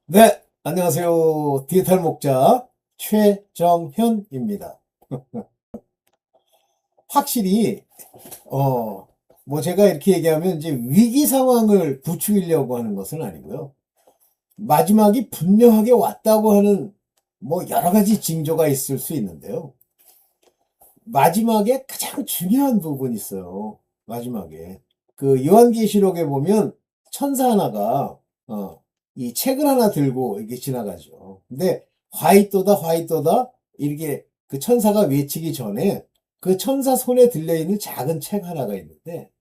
네, 안녕하세요. 디지털 목자 최정현입니다. 확실히 뭐 제가 이렇게 얘기하면 이제 위기 상황을 부추기려고 하는 것은 아니고요. 마지막이 분명하게 왔다고 하는 뭐 여러 가지 징조가 있을 수 있는데요. 마지막에 가장 중요한 부분이 있어요. 마지막에 그 요한계시록에 보면 천사 하나가 이 책을 하나 들고 이렇게 지나가죠. 근데 화이토다 화이토다 이렇게 그 천사가 외치기 전에 그 천사 손에 들려있는 작은 책 하나가 있는데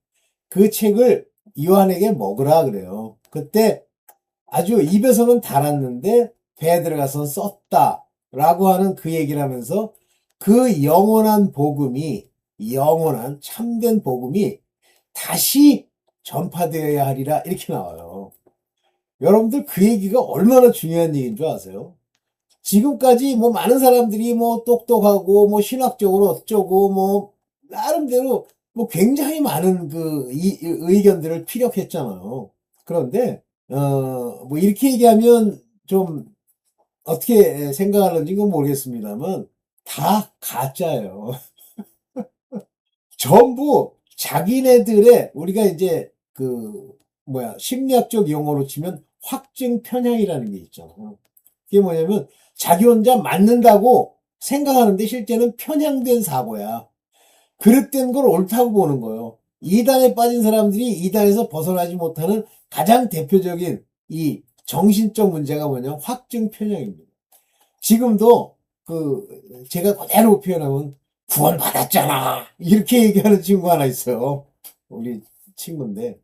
그 책을 요한에게 먹으라 그래요. 그때 아주 입에서는 달았는데 배에 들어가서 썼다라고 하는 그 얘기를 하면서 그 영원한 복음이, 영원한 참된 복음이 다시 전파되어야 하리라 이렇게 나와요. 여러분들 그 얘기가 얼마나 중요한 얘기인 줄 아세요? 지금까지 뭐 많은 사람들이 뭐 똑똑하고 뭐 신학적으로 어쩌고 뭐 나름대로 뭐 굉장히 많은 그 의견들을 피력했잖아요. 그런데 뭐 이렇게 얘기하면 좀 어떻게 생각하는지는 모르겠습니다만 다 가짜예요. 전부 자기네들의 우리가 이제 그 뭐야 심리학적 용어로 치면 확증 편향이라는 게 있잖아요. 그게 뭐냐면 자기 혼자 맞는다고 생각하는데 실제는 편향된 사고야. 그릇된 걸 옳다고 보는 거예요. 이단에 빠진 사람들이 이단에서 벗어나지 못하는 가장 대표적인 이 정신적 문제가 뭐냐면 확증 편향입니다. 지금도 그 제가 그대로 표현하면 구원 받았잖아 이렇게 얘기하는 친구 하나 있어요. 우리 친구인데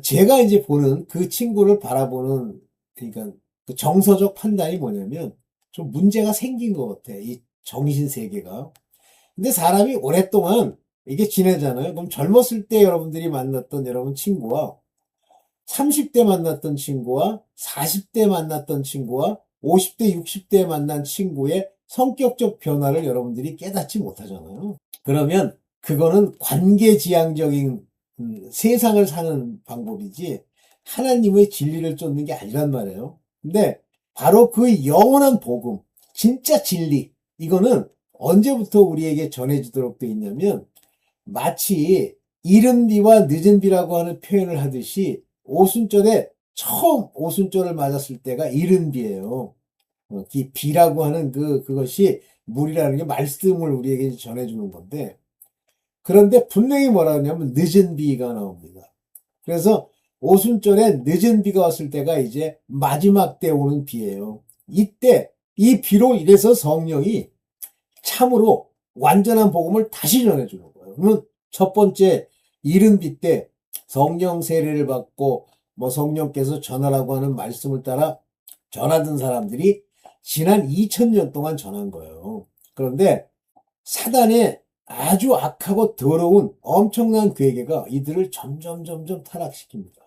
제가 이제 보는 그 친구를 바라보는 그러니까 그 정서적 판단이 뭐냐면 좀 문제가 생긴 것 같아. 이 정신 세계가. 근데 사람이 오랫동안 이게 지내잖아요. 그럼 젊었을 때 여러분들이 만났던 여러분 친구와 30대 만났던 친구와 40대 만났던 친구와 50대, 60대 만난 친구의 성격적 변화를 여러분들이 깨닫지 못하잖아요. 그러면 그거는 관계지향적인 세상을 사는 방법이지 하나님의 진리를 쫓는 게 아니란 말이에요. 근데 바로 그 영원한 복음, 진짜 진리, 이거는 언제부터 우리에게 전해지도록 돼 있냐면 마치 이른 비와 늦은 비라고 하는 표현을 하듯이 오순절에 처음 오순절을 맞았을 때가 이른 비예요. 이 비라고 하는 그것이 물이라는 게 말씀을 우리에게 전해주는 건데 그런데 분명히 뭐라 하냐면 늦은 비가 나옵니다. 그래서 오순절에 늦은 비가 왔을 때가 이제 마지막 때 오는 비예요. 이때 이 비로 인해서 성령이 참으로 완전한 복음을 다시 전해주는 거예요. 그러면 첫 번째 이른 비 때 성령 세례를 받고 뭐 성령께서 전하라고 하는 말씀을 따라 전하던 사람들이 지난 2000년 동안 전한 거예요. 그런데 사단의 아주 악하고 더러운 엄청난 괴계가 이들을 점점 타락시킵니다.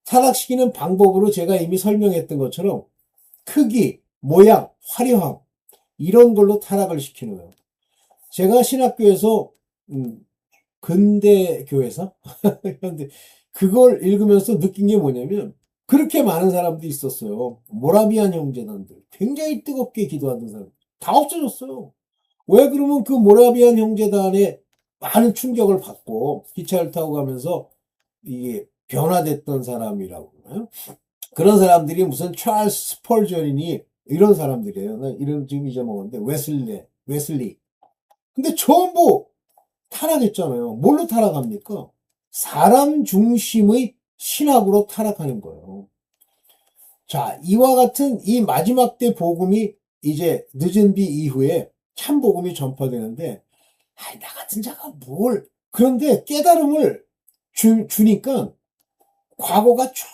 타락시키는 방법으로 제가 이미 설명했던 것처럼 크기, 모양, 화려함 이런 걸로 타락을 시키는 거예요. 제가 신학교에서 근대 교회사 근데 그걸 읽으면서 느낀 게 뭐냐면 그렇게 많은 사람들이 있었어요. 모라비안 형제단들 굉장히 뜨겁게 기도하던 사람 다 없어졌어요. 왜 그러면 그 모라비안 형제단에 많은 충격을 받고 기차를 타고 가면서 이게 변화됐던 사람이라고 그러나요? 그런 사람들이 무슨 찰스 스펄전이니 이런 사람들이에요. 나 이름 지금 잊어먹었는데 웨슬리. 근데 전부 타락했잖아요. 뭘로 타락합니까? 사람 중심의 신학으로 타락하는 거예요. 자, 이와 같은 이 마지막 때 복음이 이제 늦은 비 이후에 참 복음이 전파되는데, 나 같은 자가 뭘. 그런데 깨달음을 주니까 과거가 쭉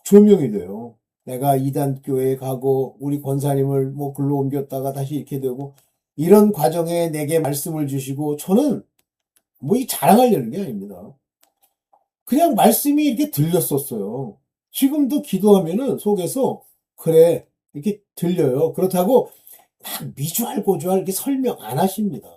조명이 돼요. 내가 이단교회에 가고, 우리 권사님을 뭐 글로 옮겼다가 다시 이렇게 되고, 이런 과정에 내게 말씀을 주시고, 저는 뭐 이 자랑하려는 게 아닙니다. 그냥 말씀이 이렇게 들렸었어요. 지금도 기도하면은 속에서 그래 이렇게 들려요. 그렇다고 막 미주알 고주알 이렇게 설명 안 하십니다.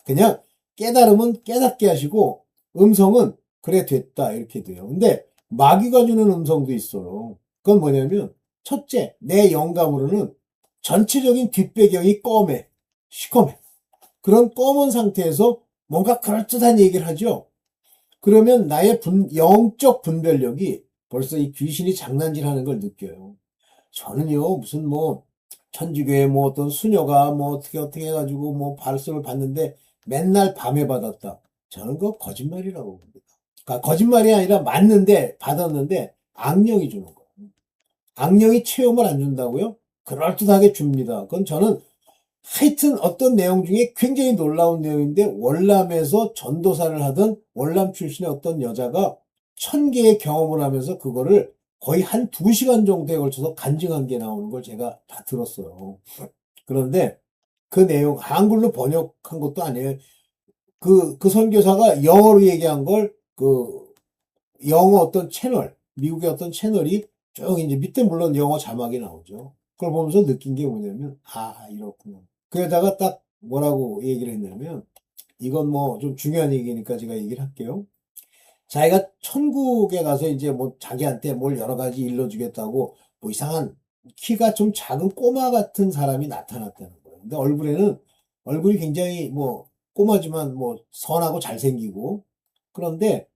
그냥 깨달음은 깨닫게 하시고 음성은 그래 됐다 이렇게 돼요. 근데 마귀가 주는 음성도 있어요. 그건 뭐냐면 첫째, 내 영감으로는 전체적인 뒷배경이 검해, 시커매. 그런 검은 상태에서 뭔가 그럴듯한 얘기를 하죠. 그러면 나의 영적 분별력이 벌써 이 귀신이 장난질하는 걸 느껴요. 저는요, 무슨 뭐 천주교의 뭐 어떤 수녀가 뭐 어떻게 해가지고 뭐 발설을 받는데 맨날 밤에 받았다. 저는 그거 거짓말이라고 봅니다. 그러니까 거짓말이 아니라 맞는데 받았는데 악령이 주는 거예요. 악령이 체험을 안 준다고요? 그럴듯하게 줍니다. 그건 저는 하여튼 어떤 내용 중에 굉장히 놀라운 내용인데 월남에서 전도사를 하던 월남 출신의 어떤 여자가 1000개의 경험을 하면서 그거를 거의 한 2시간 정도에 걸쳐서 간증한 게 나오는 걸 제가 다 들었어요. 그런데 그 내용 한글로 번역한 것도 아니에요. 그 선교사가 영어로 얘기한 걸 영어 어떤 채널, 미국의 어떤 채널이 쭉 이제 밑에 물론 영어 자막이 나오죠. 그걸 보면서 느낀 게 뭐냐면, 아, 이렇구나. 그 여자가 딱 뭐라고 얘기를 했냐면, 이건 뭐 좀 중요한 얘기니까 제가 얘기를 할게요. 자기가 천국에 가서 이제 뭐 자기한테 뭘 여러 가지 일러주겠다고 뭐 이상한 키가 좀 작은 꼬마 같은 사람이 나타났다는 거예요. 근데 얼굴이 굉장히 뭐 꼬마지만 뭐 선하고 잘생기고 그런데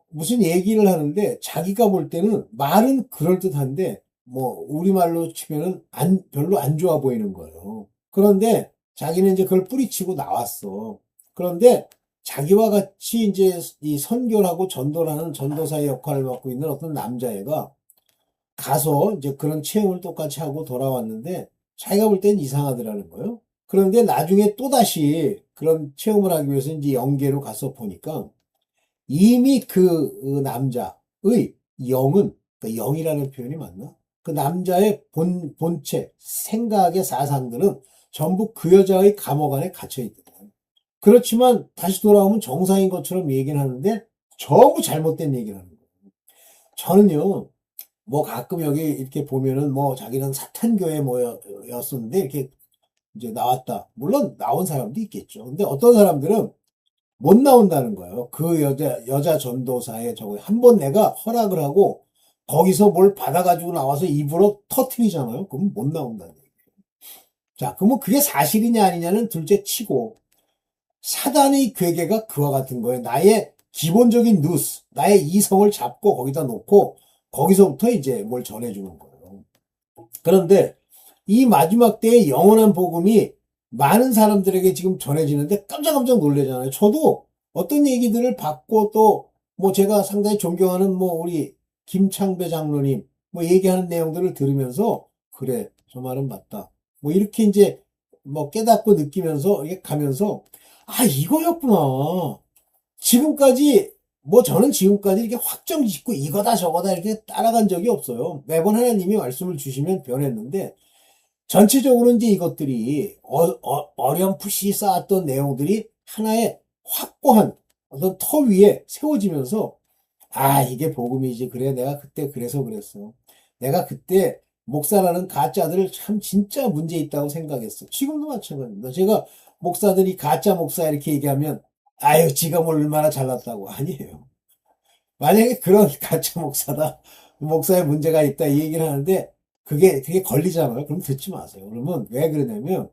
무슨 얘기를 하는데 자기가 볼 때는 말은 그럴듯한데 뭐 우리말로 치면은 별로 안 좋아 보이는 거예요. 그런데 자기는 이제 그걸 뿌리치고 나왔어. 그런데 자기와 같이 이제 이 선교를 하고 전도를 하는 전도사의 역할을 맡고 있는 어떤 남자애가 가서 이제 그런 체험을 똑같이 하고 돌아왔는데 자기가 볼 땐 이상하더라는 거예요. 그런데 나중에 또다시 그런 체험을 하기 위해서 이제 영계로 가서 보니까 이미 그 남자의 영은, 그 영이라는 표현이 맞나? 그 남자의 본체, 생각의 사상들은 전부 그 여자의 감옥 안에 갇혀 있다. 그렇지만 다시 돌아오면 정상인 것처럼 얘기를 하는데 전부 잘못된 얘기를 하는 거예요. 저는요, 뭐 가끔 여기 이렇게 보면은 뭐 자기는 사탄교회 뭐였었는데 이렇게 이제 나왔다. 물론 나온 사람도 있겠죠. 근데 어떤 사람들은 못 나온다는 거예요. 그 여자 전도사의 저거 한 번 내가 허락을 하고 거기서 뭘 받아가지고 나와서 입으로 터트리잖아요. 그럼 못 나온다는 얘기예요. 자, 그러면 그게 사실이냐 아니냐는 둘째 치고 사단의 괴계가 그와 같은 거예요. 나의 기본적인 누스, 나의 이성을 잡고 거기다 놓고 거기서부터 이제 뭘 전해주는 거예요. 그런데 이 마지막 때의 영원한 복음이 많은 사람들에게 지금 전해지는데 깜짝깜짝 놀라잖아요. 저도 어떤 얘기들을 받고 또 뭐 제가 상당히 존경하는 뭐 우리 김창배 장로님 뭐 얘기하는 내용들을 들으면서 그래, 저 말은 맞다. 뭐 이렇게 이제 뭐 깨닫고 느끼면서 이게 가면서 아, 이거였구나. 지금까지 뭐 저는 지금까지 이렇게 확정 짓고 이거다 저거다 이렇게 따라간 적이 없어요. 매번 하나님이 말씀을 주시면 변했는데 전체적으로 이제 이것들이 어렴풋이 쌓았던 내용들이 하나의 확고한 어떤 터 위에 세워지면서 아, 이게 복음이지. 그래, 내가 그때 그래서 그랬어. 내가 그때 목사라는 가짜들을 참 진짜 문제 있다고 생각했어. 지금도 마찬가지입니다. 제가 목사들이 가짜 목사 이렇게 얘기하면 아유, 지가 뭘 얼마나 잘났다고. 아니에요. 만약에 그런 가짜 목사다, 목사에 문제가 있다 이 얘기를 하는데 그게 걸리잖아요. 그럼 듣지 마세요. 그러면 왜 그러냐면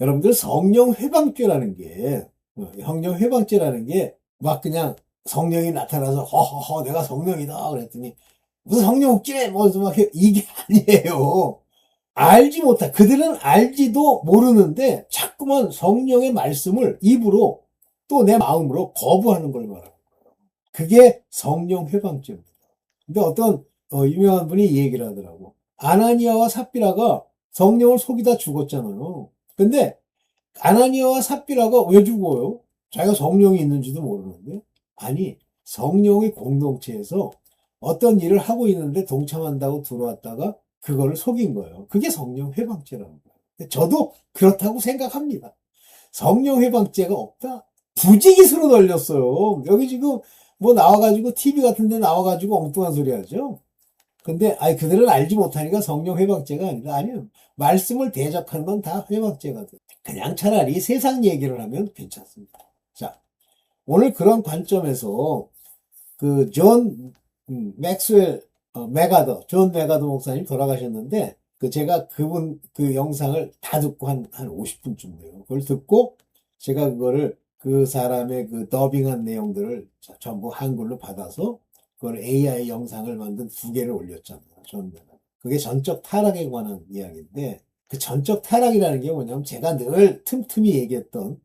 여러분들 성령 회방죄라는 게 성령 회방죄라는 게 막 그냥 성령이 나타나서 허허허 내가 성령이다 그랬더니 무슨 성령 웃기네 뭐 막 이게 아니에요. 알지 못하 그들은 알지도 모르는데 자꾸만 성령의 말씀을 입으로 또 내 마음으로 거부하는 걸 말합니다. 그게 성령 회방죄입니다. 근데 어떤 유명한 분이 이 얘기를 하더라고. 아나니아와 삽비라가 성령을 속이다 죽었잖아요. 근데 아나니아와 삽비라가 왜 죽어요? 자기가 성령이 있는지도 모르는데. 아니, 성령의 공동체에서 어떤 일을 하고 있는데 동참한다고 들어왔다가 그거를 속인 거예요. 그게 성령 회방죄라는 거예요. 저도 그렇다고 생각합니다. 성령 회방죄가 없다? 부지기수로 널렸어요. 여기 지금 뭐 나와가지고 TV 같은 데 나와가지고 엉뚱한 소리 하죠. 근데 아니 그들은 알지 못하니까 성령 회방죄가 아니라 아니요. 말씀을 대적하는 건 다 회방죄가 돼. 그냥 차라리 세상 얘기를 하면 괜찮습니다. 자, 오늘 그런 관점에서 그 존 맥스웰 존 메가더 목사님 돌아가셨는데, 제가 그분, 그 영상을 다 듣고 한 50분쯤 돼요. 그걸 듣고, 제가 그거를 그 사람의 그 더빙한 내용들을 전부 한글로 받아서, 그걸 AI 영상을 만든 2개를 올렸잖아요. 존 메가더. 그게 전적 타락에 관한 이야기인데, 그 전적 타락이라는 게 뭐냐면, 제가 늘 틈틈이 얘기했던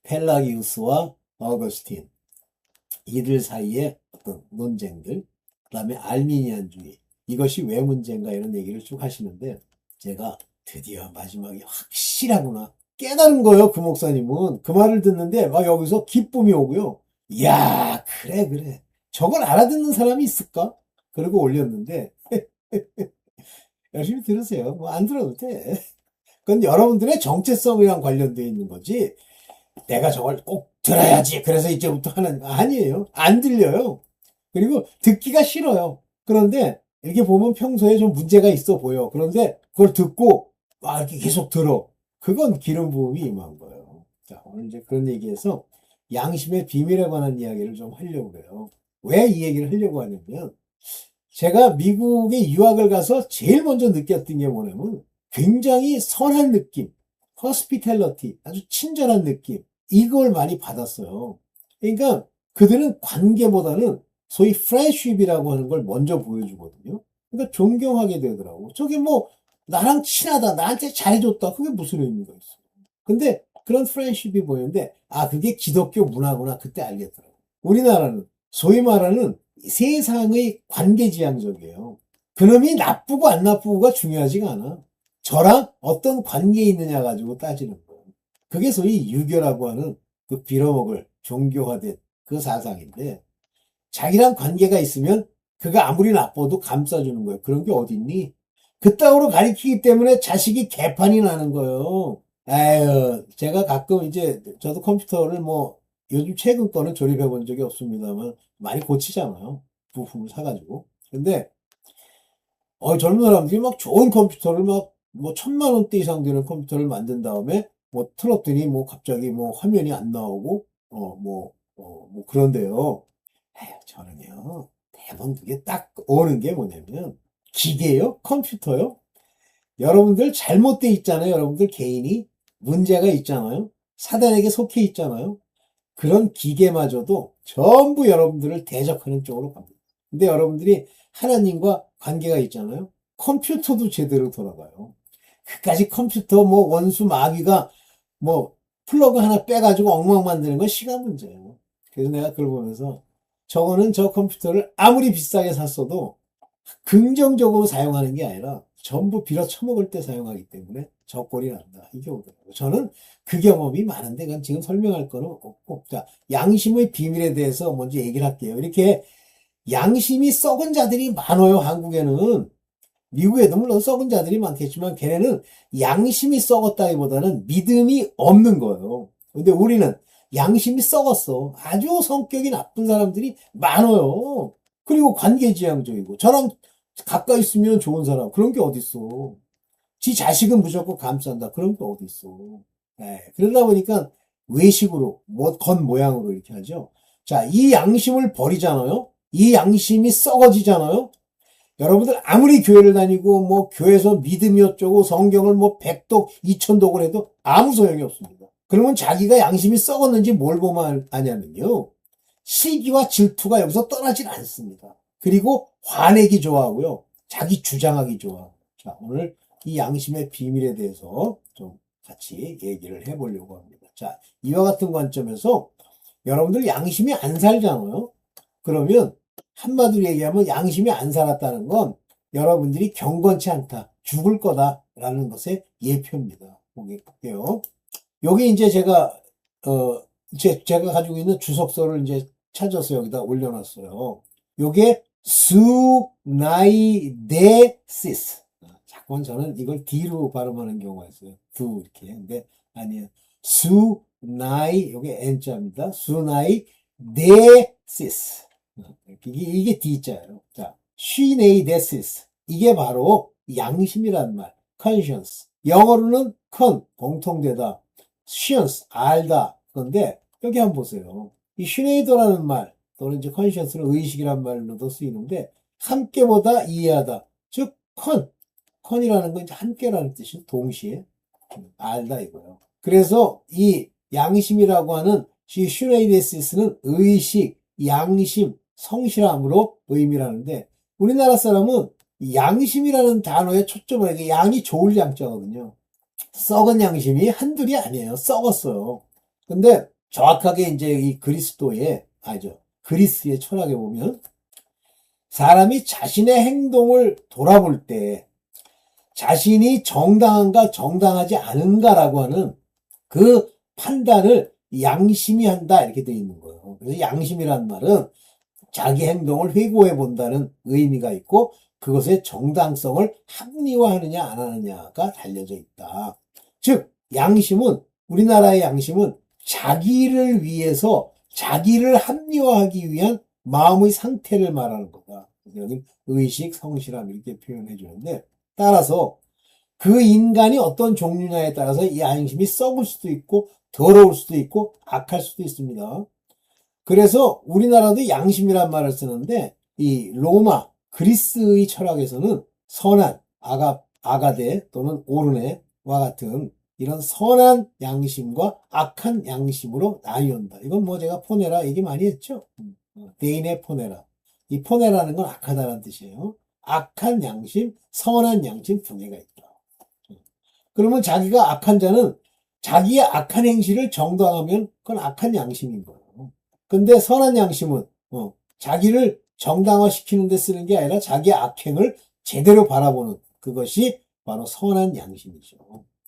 펠라기우스와 어거스틴, 이들 사이에 어떤 논쟁들, 그 다음에 알미니안주의, 이것이 왜 문제인가 이런 얘기를 쭉 하시는데, 제가 드디어 마지막에 확실하구나 깨달은 거예요. 그 목사님은 그 말을 듣는데 막 여기서 기쁨이 오고요. 이야, 그래 그래, 저걸 알아듣는 사람이 있을까? 그리고 올렸는데, 열심히 들으세요. 뭐 안 들어도 돼. 그건 여러분들의 정체성이랑 관련되어 있는 거지, 내가 저걸 꼭 들어야지 그래서 이제부터 하는, 아니에요. 안 들려요. 그리고 듣기가 싫어요. 그런데 이렇게 보면 평소에 좀 문제가 있어 보여. 그런데 그걸 듣고 막 이렇게 계속 들어. 그건 기름 부음이 임한 거예요. 자, 오늘 이제 그런 얘기해서 양심의 비밀에 관한 이야기를 좀 하려고 해요. 왜 이 얘기를 하려고 하냐면, 제가 미국에 유학을 가서 제일 먼저 느꼈던 게 뭐냐면, 굉장히 선한 느낌, hospitality, 아주 친절한 느낌, 이걸 많이 받았어요. 그러니까 그들은 관계보다는 소위 friendship이라고 하는 걸 먼저 보여주거든요. 그러니까 존경하게 되더라고. 저게 뭐 나랑 친하다, 나한테 잘해줬다, 그게 무슨 의미가 있어. 근데 그런 friendship이 보이는데, 아, 그게 기독교 문화구나, 그때 알겠더라고. 우리나라는 소위 말하는 세상의 관계지향적이에요. 그놈이 나쁘고 안 나쁘고가 중요하지가 않아. 저랑 어떤 관계에 있느냐 가지고 따지는 거예요. 그게 소위 유교라고 하는 그 빌어먹을 종교화된 그 사상인데, 자기랑 관계가 있으면 그가 아무리 나빠도 감싸주는 거예요. 그런 게 어딨니? 그따위로 가리키기 때문에 자식이 개판이 나는 거예요. 아유, 제가 가끔 이제 저도 컴퓨터를 뭐 요즘 최근 거는 조립해 본 적이 없습니다만 많이 고치잖아요. 부품을 사가지고. 근데 젊은 사람들이 막 좋은 컴퓨터를 막 뭐 1,000만 원대 이상 되는 컴퓨터를 만든 다음에 뭐 틀었더니 뭐 갑자기 뭐 화면이 안 나오고 뭐 그런데요. 에휴, 저는요, 대부분 그게 딱 오는 게 뭐냐면, 기계요? 컴퓨터요? 여러분들 잘못돼 있잖아요. 여러분들 개인이 문제가 있잖아요. 사단에게 속해 있잖아요. 그런 기계마저도 전부 여러분들을 대적하는 쪽으로 갑니다. 근데 여러분들이 하나님과 관계가 있잖아요. 컴퓨터도 제대로 돌아가요. 그까지 컴퓨터 뭐 원수 마귀가 뭐 플러그 하나 빼가지고 엉망 만드는 건 시간 문제예요. 그래서 내가 그걸 보면서, 저거는 저 컴퓨터를 아무리 비싸게 샀어도 긍정적으로 사용하는 게 아니라 전부 빌어 처먹을 때 사용하기 때문에 저 꼴이 난다, 이게 오더라고요. 저는 그 경험이 많은데 그건 지금 설명할 거는 없고, 자, 양심의 비밀에 대해서 먼저 얘기를 할게요. 이렇게 양심이 썩은 자들이 많아요, 한국에는. 미국에도 물론 썩은 자들이 많겠지만 걔네는 양심이 썩었다기보다는 믿음이 없는 거예요. 근데 우리는 양심이 썩었어. 아주 성격이 나쁜 사람들이 많아요. 그리고 관계지향적이고, 저랑 가까이 있으면 좋은 사람, 그런 게 어딨어. 지 자식은 무조건 감싼다, 그런 게 어딨어. 네, 그러다 보니까 외식으로 뭐 겉모양으로 이렇게 하죠. 자, 이 양심을 버리잖아요. 이 양심이 썩어지잖아요. 여러분들 아무리 교회를 다니고 뭐 교회에서 믿음이 어쩌고 성경을 뭐 100독 2000독을 해도 아무 소용이 없습니다. 그러면 자기가 양심이 썩었는지 뭘 보면 아냐면요, 시기와 질투가 여기서 떠나질 않습니다. 그리고 화내기 좋아하고요, 자기 주장하기 좋아. 자, 오늘 이 양심의 비밀에 대해서 좀 같이 얘기를 해보려고 합니다. 자, 이와 같은 관점에서 여러분들 양심이 안 살잖아요. 그러면 한마디로 얘기하면 양심이 안 살았다는 건 여러분들이 경건치 않다, 죽을 거다라는 것의 예표입니다. 볼게요. 여기 이제 제가 가지고 있는 주석서를 이제 찾아서 여기다 올려놨어요. 요게 수나이데시스. 자꾸만 저는 이걸 D로 발음하는 경우가 있어요. 두 이렇게. 근데 아니에요. 요게 N자입니다. 수나이데시스. 이게 D자예요. 자, 쉬네이데시스. 이게 바로 양심이란 말. conscience. 영어로는 공통되다. science, 알다. 그런데 여기 한번 보세요. 이 슈네이더라는 말, 또는 이제 conscience는 의식이란 말로도 쓰이는데, 함께보다 이해하다. 즉, 컨이라는 건 이제 함께라는 뜻이죠. 동시에. 알다 이거예요. 그래서 이 양심이라고 하는 슈네이데시스는 의식, 양심, 성실함으로 의미를 하는데 우리나라 사람은 양심이라는 단어에 초점을 이게 양이 좋을 양자거든요. 썩은 양심이 한둘이 아니에요. 썩었어요. 근데 정확하게 이제 이 그리스의 철학에 보면 사람이 자신의 행동을 돌아볼 때 자신이 정당한가 정당하지 않은가라고 하는 그 판단을 양심이 한다 이렇게 되어 있는 거예요. 그래서 양심이란 말은 자기 행동을 회고해 본다는 의미가 있고 그것의 정당성을 합리화하느냐 안 하느냐가 달려져 있다. 즉 양심은 우리나라의 양심은 자기를 위해서 자기를 합리화하기 위한 마음의 상태를 말하는 거다. 여기 의식, 성실함 이렇게 표현해 주는데 따라서 그 인간이 어떤 종류냐에 따라서 이 양심이 썩을 수도 있고 더러울 수도 있고 악할 수도 있습니다. 그래서 우리나라도 양심이란 말을 쓰는데 이 로마, 그리스의 철학에서는 선한 아가데 또는 오르네와 같은 이런 선한 양심과 악한 양심으로 나뉘었다. 이건 뭐 제가 포네라 얘기 많이 했죠. 데인의 포네라. 이 포네라는 건 악하다는 뜻이에요. 악한 양심, 선한 양심 두 개가 있다. 그러면 자기가 악한 자는 자기의 악한 행실을 정당하면 그건 악한 양심인 거예요. 근데 선한 양심은 자기를 정당화시키는 데 쓰는 게 아니라 자기의 악행을 제대로 바라보는 그것이 바로 선한 양심이죠.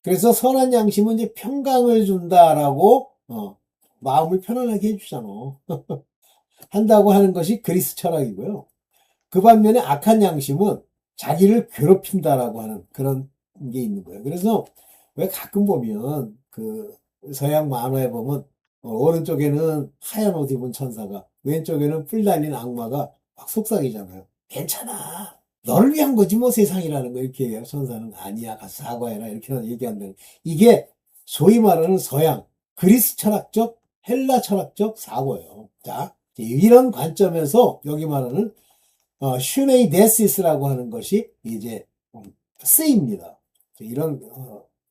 그래서 선한 양심은 이제 평강을 준다라고 마음을 편안하게 해주잖아. 한다고 하는 것이 그리스 철학이고요. 그 반면에 악한 양심은 자기를 괴롭힌다라고 하는 그런 게 있는 거예요. 그래서 왜 가끔 보면 그 서양 만화에 보면 오른쪽에는 하얀 옷 입은 천사가 왼쪽에는 뿔 달린 악마가 막 속삭이잖아요. 괜찮아. 너를 위한 거지 뭐 세상이라는 거 이렇게 얘기해요. 천사는 아니야 가서 사과해라 이렇게 얘기한다는 이게 소위 말하는 서양 그리스 철학적 헬라 철학적 사고예요. 자 이런 관점에서 여기 말하는 슈네이데시스라고 하는 것이 이제 쓰입니다. 이런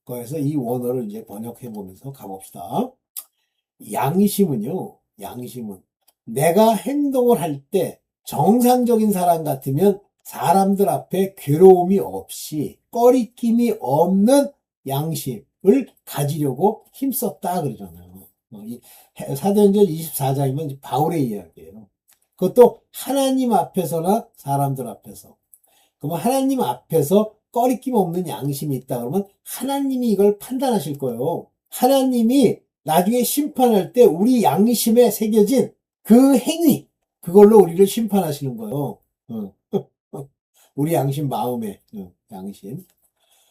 거에서 이 원어를 이제 번역해 보면서 가봅시다. 양심은 내가 행동을 할 때 정상적인 사람 같으면 사람들 앞에 괴로움이 없이 꺼리낌이 없는 양심을 가지려고 힘썼다 그러잖아요. 사도행전 24장이면 바울의 이야기예요. 그것도 하나님 앞에서나 사람들 앞에서. 그러면 하나님 앞에서 꺼리낌 없는 양심이 있다 그러면 하나님이 이걸 판단하실 거예요. 하나님이 나중에 심판할 때 우리 양심에 새겨진 그 행위, 그걸로 우리를 심판하시는 거예요. 우리 양심 마음에, 양심.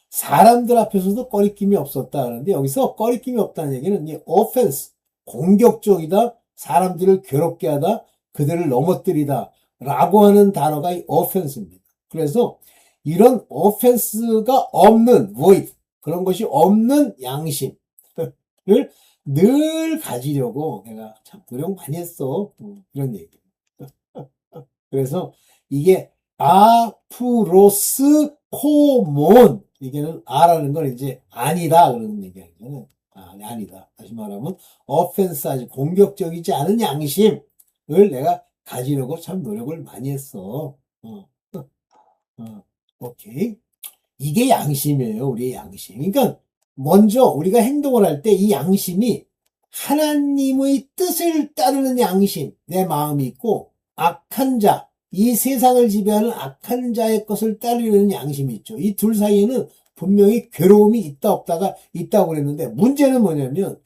사람들 앞에서도 꺼리낌이 없었다 하는데 여기서 꺼리낌이 없다는 얘기는 이 offense, 공격적이다, 사람들을 괴롭게 하다, 그들을 넘어뜨리다 라고 하는 단어가 이 offense입니다. 그래서 이런 offense가 없는 void, 그런 것이 없는 양심을 늘 가지려고 내가 참 노력 많이 했어. 이런 얘기. 그래서 이게 아프로스 코몬 이게는 아라는 건 이제 아니다 그러는 얘기잖아요. 아니다. 다시 말하면 offense 아주 공격적이지 않은 양심을 내가 가지려고 참 노력을 많이 했어. 오케이. 이게 양심이에요. 우리의 양심. 그러니까 먼저 우리가 행동을 할 때 이 양심이 하나님의 뜻을 따르는 양심, 내 마음이 있고 악한 자, 이 세상을 지배하는 악한 자의 것을 따르려는 양심이 있죠. 이 둘 사이에는 분명히 괴로움이 있다 없다가 있다고 그랬는데 문제는 뭐냐면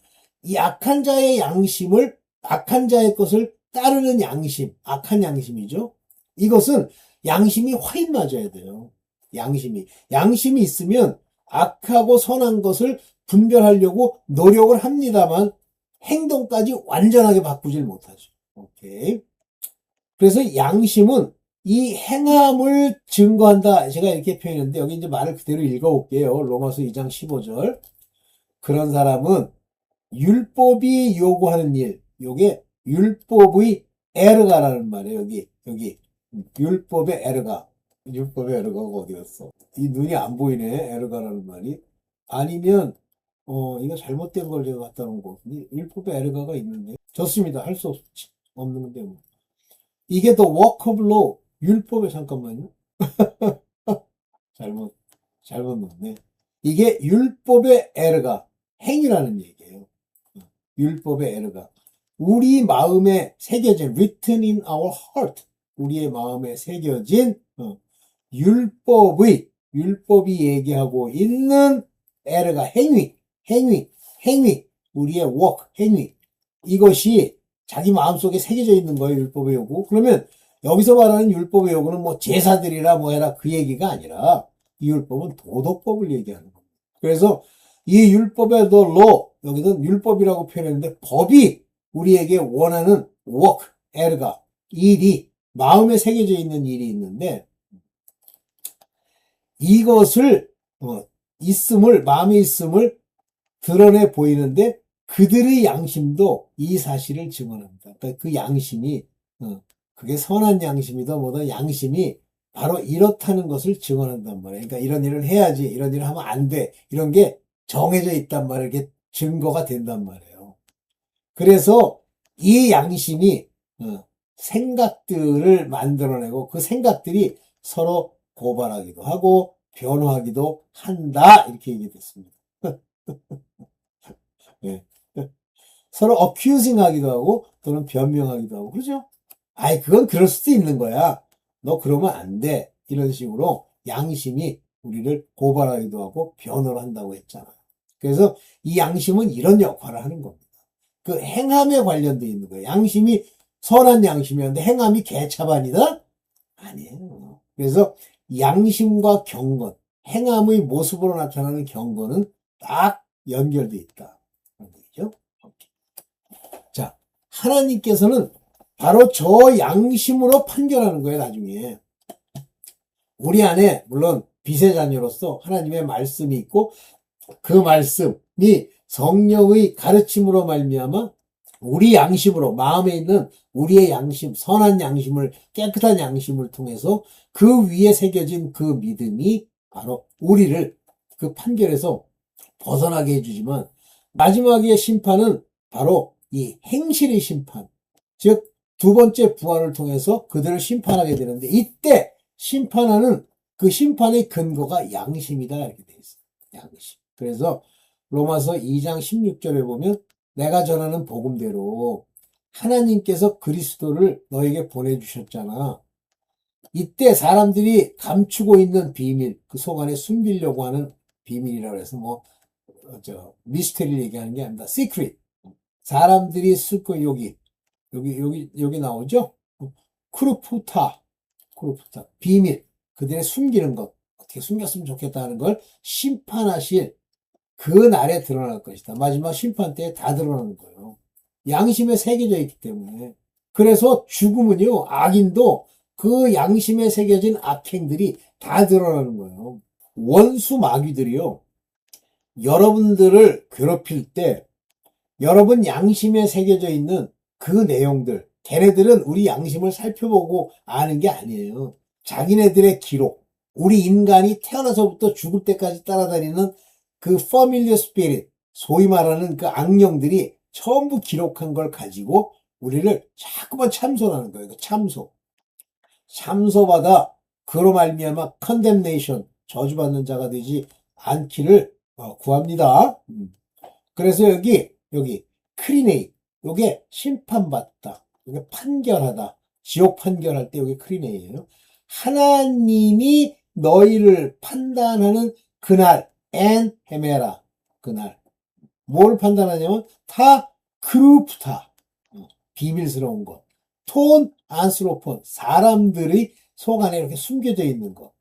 이 악한 자의 양심을 악한 자의 것을 따르는 양심, 악한 양심이죠. 이것은 양심이 화인 맞아야 돼요. 양심이 있으면 악하고 선한 것을 분별하려고 노력을 합니다만 행동까지 완전하게 바꾸질 못하죠. 오케이. 그래서 양심은 이 행함을 증거한다. 제가 이렇게 표현했는데 여기 이제 말을 그대로 읽어볼게요. 로마서 2장 15절. 그런 사람은 율법이 요구하는 일, 요게 율법의 에르가라는 말이에요. 여기 율법의 에르가. 율법의 에르가가 어디 갔어? 이 눈이 안 보이네, 에르가라는 말이. 아니면, 이거 잘못된 걸 제가 갖다 놓은 거 같은데, 율법의 에르가가 있는데. 좋습니다. 할 수 없는 건데, 뭐. 이게 더 work of law. 율법에, 잠깐만요. 잘못, 잘못 넣었네. 이게 율법의 에르가. 행위라는 얘기예요. 율법의 에르가. 우리 마음에 새겨진, written in our heart. 우리의 마음에 새겨진, 율법이 얘기하고 있는 에르가 행위, 우리의 work, 행위. 이것이 자기 마음속에 새겨져 있는 거예요, 율법의 요구. 그러면 여기서 말하는 율법의 요구는 뭐 제사들이라 뭐 해라 그 얘기가 아니라 이 율법은 도덕법을 얘기하는 겁니다. 그래서 이 율법의 the law, 여기는 율법이라고 표현했는데 법이 우리에게 원하는 work, 에르가, 일이 마음에 새겨져 있는 일이 있는데 이것을 마음에 있음을 드러내 보이는데 그들의 양심도 이 사실을 증언합니다. 그러니까 그 양심이 그게 선한 양심이다 뭐다 양심이 바로 이렇다는 것을 증언한단 말이에요. 그러니까 이런 일을 해야지, 이런 일을 하면 안 돼, 이런 게 정해져 있단 말이에요. 이게 증거가 된단 말이에요. 그래서 이 양심이 생각들을 만들어내고 그 생각들이 서로 고발하기도 하고 변호하기도 한다 이렇게 얘기됐습니다. 네. 서로 accusing 하기도 하고 또는 변명하기도 하고 그러죠. 아이 그건 그럴 수도 있는 거야. 너 그러면 안 돼. 이런 식으로 양심이 우리를 고발하기도 하고 변호를 한다고 했잖아요. 그래서 이 양심은 이런 역할을 하는 겁니다. 그 행함에 관련되어 있는 거예요. 양심이 선한 양심이었는데 행함이 개차반이다? 아니에요. 그래서 양심과 경건, 행함의 모습으로 나타나는 경건은 딱 연결되어 있다. 그런 얘기죠. 자, 하나님께서는 바로 저 양심으로 판결하는 거예요, 나중에. 우리 안에, 물론 빛의 자녀로서 하나님의 말씀이 있고, 그 말씀이 성령의 가르침으로 말미암아 우리 양심으로 마음에 있는 우리의 양심, 선한 양심을 깨끗한 양심을 통해서 그 위에 새겨진 그 믿음이 바로 우리를 그 판결에서 벗어나게 해주지만 마지막의 심판은 바로 이 행실의 심판, 즉 두 번째 부활을 통해서 그들을 심판하게 되는데 이때 심판하는 그 심판의 근거가 양심이다 이렇게 돼 있어요. 양심. 그래서 로마서 2장 16절에 보면 내가 전하는 복음대로 하나님께서 그리스도를 너에게 보내주셨잖아. 이때 사람들이 감추고 있는 비밀, 그 속 안에 숨기려고 하는 비밀이라고 해서 미스테리를 얘기하는 게 아닙니다. 시크릿. 사람들이 쓰고 여기 나오죠? 크루푸타. 비밀. 그들의 숨기는 것. 어떻게 숨겼으면 좋겠다는 걸 심판하실 그 날에 드러날 것이다. 마지막 심판 때에 다 드러나는 거예요. 양심에 새겨져 있기 때문에. 그래서 죽음은요, 악인도 그 양심에 새겨진 악행들이 다 드러나는 거예요. 원수 마귀들이요, 여러분들을 괴롭힐 때, 여러분 양심에 새겨져 있는 그 내용들, 걔네들은 우리 양심을 살펴보고 아는 게 아니에요. 자기네들의 기록, 우리 인간이 태어나서부터 죽을 때까지 따라다니는 그 familiar spirit, 소위 말하는 그 악령들이 전부 기록한 걸 가지고 우리를 자꾸만 참소하는 거예요. 참소받아 그로 말미암아 condemnation, 저주받는 자가 되지 않기를 구합니다. 그래서 여기 크리네이, 요게 심판받다, 요게 판결하다, 지옥 판결할 때 요게 크리네이예요. 하나님이 너희를 판단하는 그날 엔 헤메라, 그날 뭘 판단하냐면 다 크루프타, 비밀스러운 것, 톤 안스로폰, 사람들의 속 안에 이렇게 숨겨져 있는 것,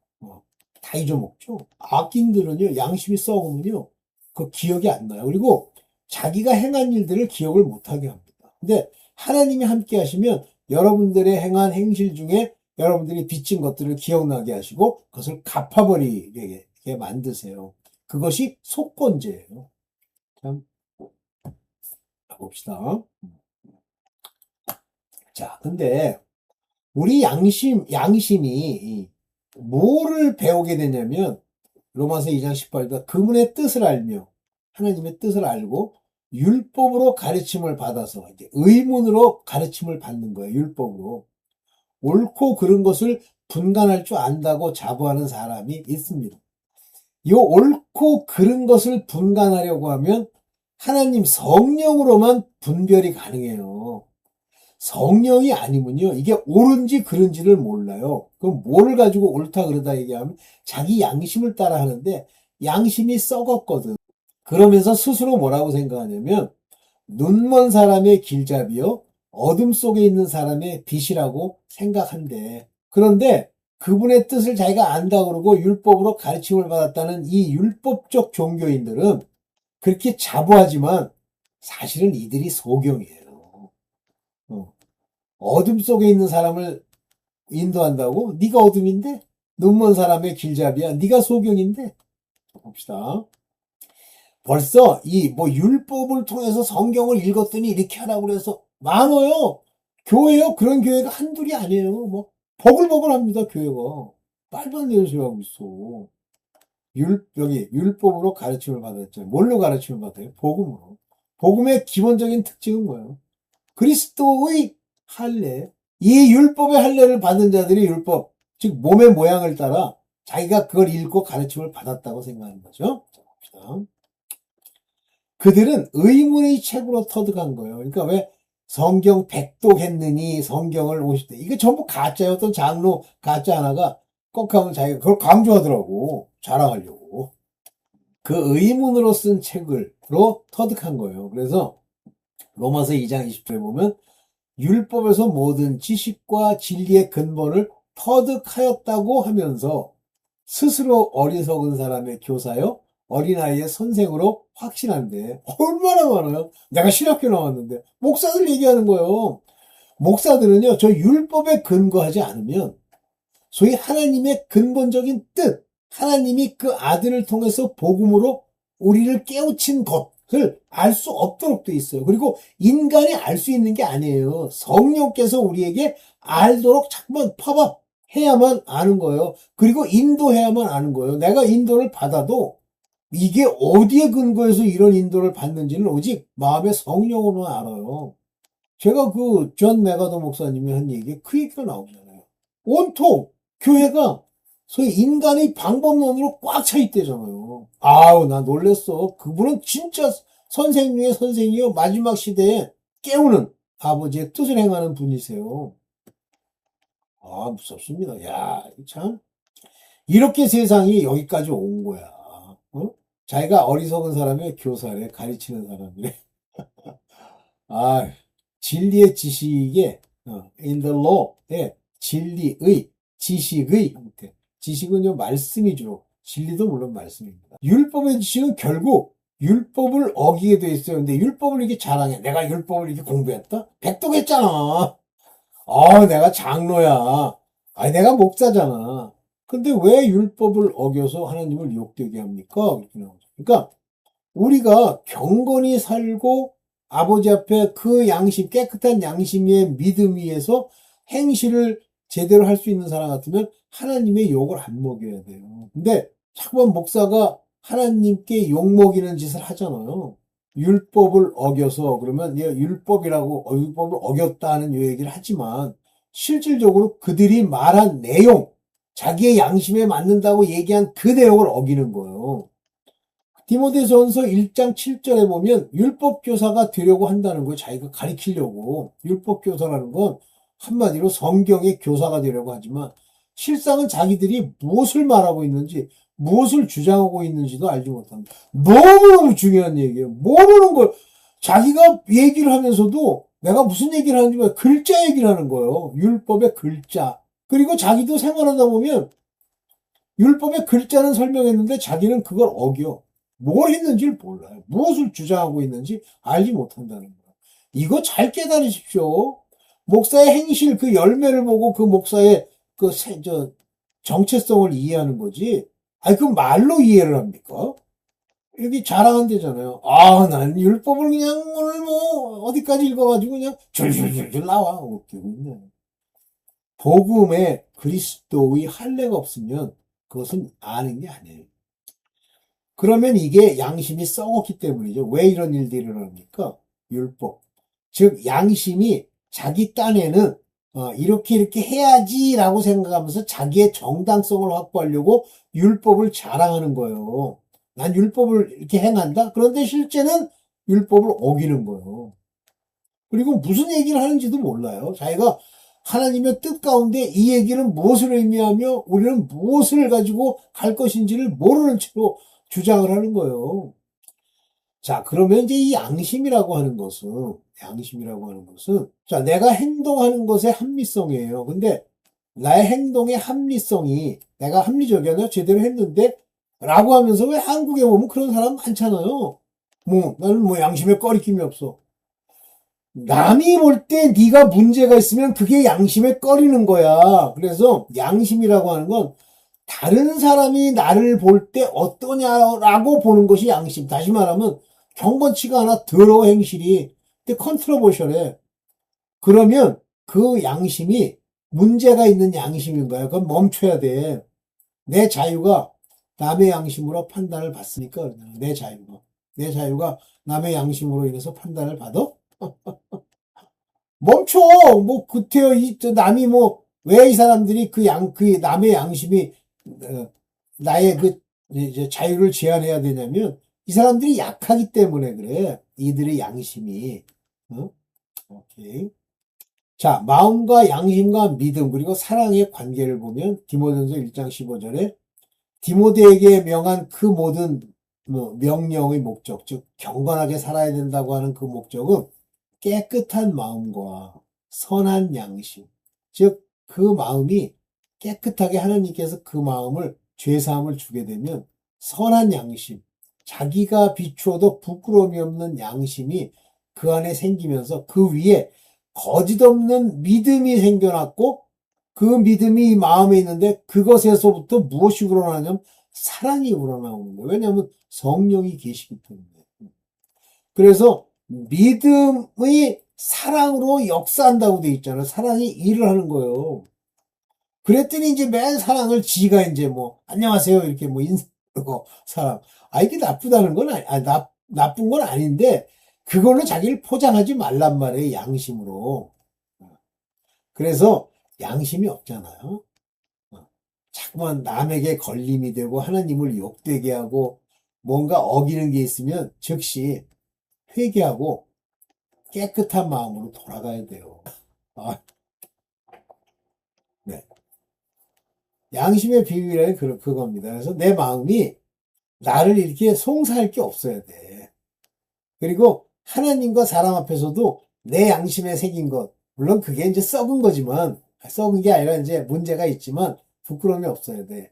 다 잊어먹죠. 악인들은요, 양심이 썩으면요 그 기억이 안 나요. 그리고 자기가 행한 일들을 기억을 못하게 합니다. 근데 하나님이 함께 하시면 여러분들의 행한 행실 중에 여러분들이 빚진 것들을 기억나게 하시고 그것을 갚아버리게 만드세요. 그것이 속건제예요. 참 봅시다. 자, 근데 우리 양심이 뭐를 배우게 되냐면, 로마서 2장 18절, 그분의 뜻을 알며, 하나님의 뜻을 알고, 율법으로 가르침을 받아서, 이제 의문으로 가르침을 받는 거예요, 율법으로. 옳고 그른 것을 분간할 줄 안다고 자부하는 사람이 있습니다. 이 옳고 그른 것을 분간하려고 하면 하나님 성령으로만 분별이 가능해요. 성령이 아니면요, 이게 옳은지 그른지를 몰라요. 그럼 뭘 가지고 옳다 그러다 얘기하면 자기 양심을 따라 하는데 양심이 썩었거든. 그러면서 스스로 뭐라고 생각하냐면 눈먼 사람의 길잡이요, 어둠 속에 있는 사람의 빛이라고 생각한대. 그런데 그분의 뜻을 자기가 안다 그러고 율법으로 가르침을 받았다는 이 율법적 종교인들은 그렇게 자부하지만 사실은 이들이 소경이에요. 어둠 속에 있는 사람을 인도한다고? 네가 어둠인데? 눈먼 사람의 길잡이야. 네가 소경인데? 봅시다. 벌써 이 뭐 율법을 통해서 성경을 읽었더니 이렇게 하라고 그래서 많아요. 교회요? 그런 교회가 한둘이 아니에요. 뭐 버글버글합니다, 교회가. 말도 안 되는 소리 하고 있어. 여기 율법으로 가르침을 받았죠. 뭘로 가르침을 받아요? 복음으로. 복음의 기본적인 특징은 뭐예요? 그리스도의 할례. 이 율법의 할례를 받은 자들이 율법, 즉 몸의 모양을 따라 자기가 그걸 읽고 가르침을 받았다고 생각하는 거죠. 자, 봅시다. 그들은 의문의 책으로 터득한 거예요. 그러니까 왜 성경 백독했느니 성경을 50대. 이게 전부 가짜예요. 어떤 장로 가짜 하나가 꼭 하면 자기가 그걸 강조하더라고. 자랑하려고. 그 의문으로 쓴 책으로 터득한 거예요. 그래서 로마서 2장 20절에 보면 율법에서 모든 지식과 진리의 근본을 터득하였다고 하면서 스스로 어리석은 사람의 교사요, 어린아이의 선생으로 확신한대. 얼마나 많아요? 내가 신학교 나왔는데 목사들 얘기하는 거예요. 목사들은요, 저 율법에 근거하지 않으면 소위 하나님의 근본적인 뜻, 하나님이 그 아들을 통해서 복음으로 우리를 깨우친 것을 알 수 없도록 돼 있어요. 그리고 인간이 알 수 있는 게 아니에요. 성령께서 우리에게 알도록 자꾸만 팝업해야만 아는 거예요. 그리고 인도해야만 아는 거예요. 내가 인도를 받아도 이게 어디에 근거해서 이런 인도를 받는지는 오직 마음의 성령으로만 알아요. 제가 그 존 메가더 목사님이 한 얘기에 그 얘기가 나오잖아요. 온통 교회가 소위 인간의 방법론으로 꽉 차 있대잖아요. 아우, 나 놀랬어. 그분은 진짜 선생 중에 선생이요. 마지막 시대에 깨우는 아버지의 뜻을 행하는 분이세요. 아, 무섭습니다. 야, 참. 이렇게 세상이 여기까지 온 거야. 어? 자기가 어리석은 사람의 교사래, 가르치는 사람이래. 아, 진리의 지식에, in the law의 진리의, 지식의 형태. 지식은요, 말씀이죠. 진리도 물론 말씀입니다. 율법의 지식은 결국 율법을 어기게 돼 있어요. 근데 율법을 이렇게 자랑해. 내가 율법을 이렇게 공부했다? 백독했잖아. 내가 장로야. 아니, 내가 목사잖아. 근데 왜 율법을 어겨서 하나님을 욕되게 합니까? 이렇게 나오죠. 그러니까 우리가 경건히 살고 아버지 앞에 그 양심, 깨끗한 양심의 믿음 위에서 행실을 제대로 할 수 있는 사람 같으면 하나님의 욕을 안 먹여야 돼요. 근데 자꾸만 목사가 하나님께 욕 먹이는 짓을 하잖아요. 율법을 어겨서, 그러면 율법을 어겼다는 얘기를 하지만 실질적으로 그들이 말한 내용, 자기의 양심에 맞는다고 얘기한 그 내용을 어기는 거예요. 디모데전서 1장 7절에 보면 율법 교사가 되려고 한다는 거예요. 자기가 가리키려고. 율법 교사라는 건 한마디로 성경의 교사가 되려고 하지만 실상은 자기들이 무엇을 말하고 있는지, 무엇을 주장하고 있는지도 알지 못합니다. 너무너무 중요한 얘기예요. 모르는 걸 자기가 얘기를 하면서도 내가 무슨 얘기를 하는지 몰라. 글자 얘기를 하는 거예요. 율법의 글자. 그리고 자기도 생활하다 보면 율법의 글자는 설명했는데 자기는 그걸 어겨. 뭘 했는지를 몰라요. 무엇을 주장하고 있는지 알지 못한다는 거예요. 이거 잘 깨달으십시오. 목사의 행실 그 열매를 보고 그 목사의 정체성을 이해하는 거지. 아니, 그 말로 이해를 합니까? 여기 자랑한대잖아요. 난 율법을 그냥 오늘 뭐 어디까지 읽어가지고 그냥 줄줄줄줄 나와. 웃기고 있네. 복음에 그리스도의 할례가 없으면 그것은 아는 게 아니에요. 그러면 이게 양심이 썩었기 때문이죠. 왜 이런 일들이 일어납니까? 율법. 즉 양심이 자기 딴에는 이렇게 해야지라고 생각하면서 자기의 정당성을 확보하려고 율법을 자랑하는 거예요. 난 율법을 이렇게 행한다? 그런데 실제는 율법을 어기는 거예요. 그리고 무슨 얘기를 하는지도 몰라요. 자기가 하나님의 뜻 가운데 이 얘기는 무엇을 의미하며 우리는 무엇을 가지고 갈 것인지를 모르는 채로 주장을 하는 거예요. 자, 그러면 이제 이 양심이라고 하는 것은, 자, 내가 행동하는 것의 합리성이에요. 근데 나의 행동의 합리성이 내가 합리적이야, 내가 제대로 했는데, 라고 하면서 왜 한국에 보면 그런 사람 많잖아요. 나는 양심에 꺼리낌이 없어. 남이 볼 때 네가 문제가 있으면 그게 양심에 꺼리는 거야. 그래서 양심이라고 하는 건 다른 사람이 나를 볼 때 어떠냐라고 보는 것이 양심. 다시 말하면 경건치가 않아 더러워 행실이. 근데 컨트로버셜해. 그러면 그 양심이 문제가 있는 양심인 거야. 그건 멈춰야 돼. 내 자유가 남의 양심으로 판단을 받으니까 내 자유가 남의 양심으로 인해서 판단을 받아? 멈춰! 그때요, 남이 왜 이 사람들이 그 남의 양심이, 나의 이제 자유를 제한해야 되냐면, 이 사람들이 약하기 때문에 그래. 이들의 양심이. 어? 오케이. 자, 마음과 양심과 믿음, 그리고 사랑의 관계를 보면, 디모데전서 1장 15절에, 디모데에게 명한 그 모든, 명령의 목적, 즉, 경건하게 살아야 된다고 하는 그 목적은, 깨끗한 마음과 선한 양심. 즉, 그 마음이 깨끗하게 하나님께서 그 마음을 죄사함을 주게 되면 선한 양심, 자기가 비추어도 부끄러움이 없는 양심이 그 안에 생기면서 그 위에 거짓 없는 믿음이 생겨났고 그 믿음이 이 마음에 있는데 그것에서부터 무엇이 우러나냐면 사랑이 우러나오는 거예요. 왜냐하면 성령이 계시기 때문에. 그래서 믿음의 사랑으로 역사한다고 돼 있잖아요. 사랑이 일을 하는 거예요. 그랬더니 이제 맨 사랑을 지가 이제 안녕하세요. 이렇게 인사하고 사람. 이게 나쁘다는 건 나쁜 건 아닌데, 그걸로 자기를 포장하지 말란 말이에요. 양심으로. 그래서 양심이 없잖아요. 자꾸만 남에게 걸림이 되고 하나님을 욕되게 하고 뭔가 어기는 게 있으면 즉시 회개하고 깨끗한 마음으로 돌아가야 돼요. 네. 양심의 비밀이 그겁니다. 그래서 내 마음이 나를 이렇게 송사할 게 없어야 돼. 그리고 하나님과 사람 앞에서도 내 양심에 새긴 것, 물론 그게 이제 썩은 거지만, 썩은 게 아니라 이제 문제가 있지만 부끄러움이 없어야 돼.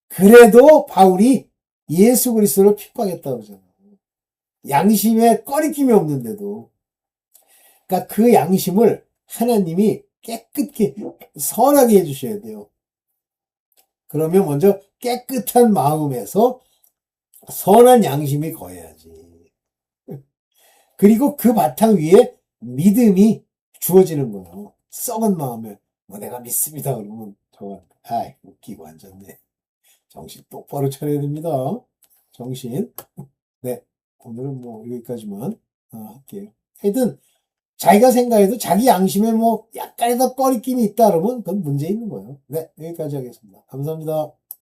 그래도 바울이 예수 그리스도를 핍박했다고 그러잖아. 양심에 꺼리낌이 없는데도. 그러니까 그 양심을 하나님이 깨끗게 선하게 해주셔야 돼요. 그러면 먼저 깨끗한 마음에서 선한 양심이 거해야지. 그리고 그 바탕 위에 믿음이 주어지는 거예요. 썩은 마음에 내가 믿습니다 그러면 저건 웃기고 앉았네. 정신 똑바로 차려야 됩니다. 정신. 네, 오늘은 여기까지만 할게요. 하여튼 자기가 생각해도 자기 양심에 약간의 더 꺼리낌이 있다 그러면 그건 문제 있는 거예요. 네, 여기까지 하겠습니다. 감사합니다.